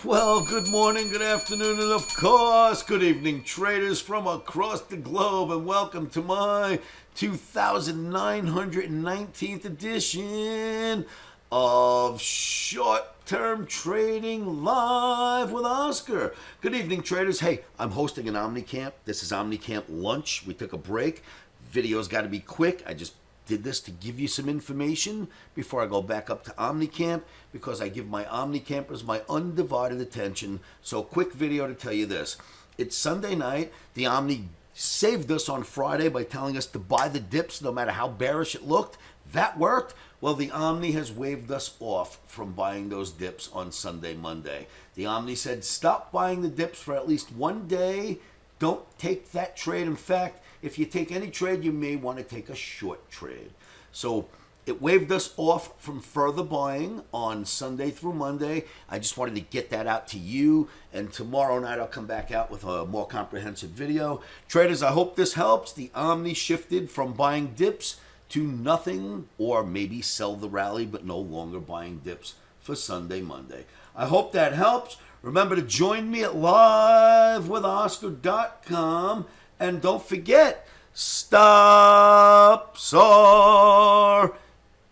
Well, good morning, good afternoon, and of course, good evening, traders from across the globe, and welcome to my 2919th edition of Short-Term Trading Live with Oscar. Good evening, traders. Hey, I'm hosting an OMNI This is OMNI lunch. We took a break. Video's got to be quick. I just did this to give you some information before I go back up to OMNI because I give my OMNI campers my undivided attention. So quick video to tell you this. It's Sunday night. The OMNI saved us on Friday by telling us to buy the dips no matter how bearish it looked. That worked. Well, the OMNI has waved us off from buying those dips on Sunday, Monday. The OMNI said stop buying the dips for at least one day. Don't take that trade. In fact, if you take any trade, you may want to take a short trade. So it waved us off from further buying on Sunday through Monday. I just wanted to get that out to you. And tomorrow night, I'll come back out with a more comprehensive video. Traders, I hope this helps. The OMNI shifted from buying dips to nothing, or maybe sell the rally, but no longer buying dips for Sunday, Monday. I hope that helps. Remember to join me at livewithoscar.com. And don't forget, stops are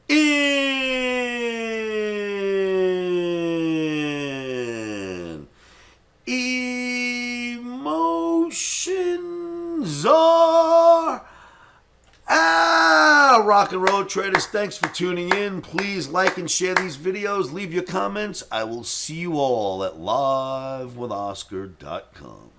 in. Emotions are out. Rock and roll, traders. Thanks for tuning in. Please like and share these videos. Leave your comments. I will see you all at livewithoscar.com.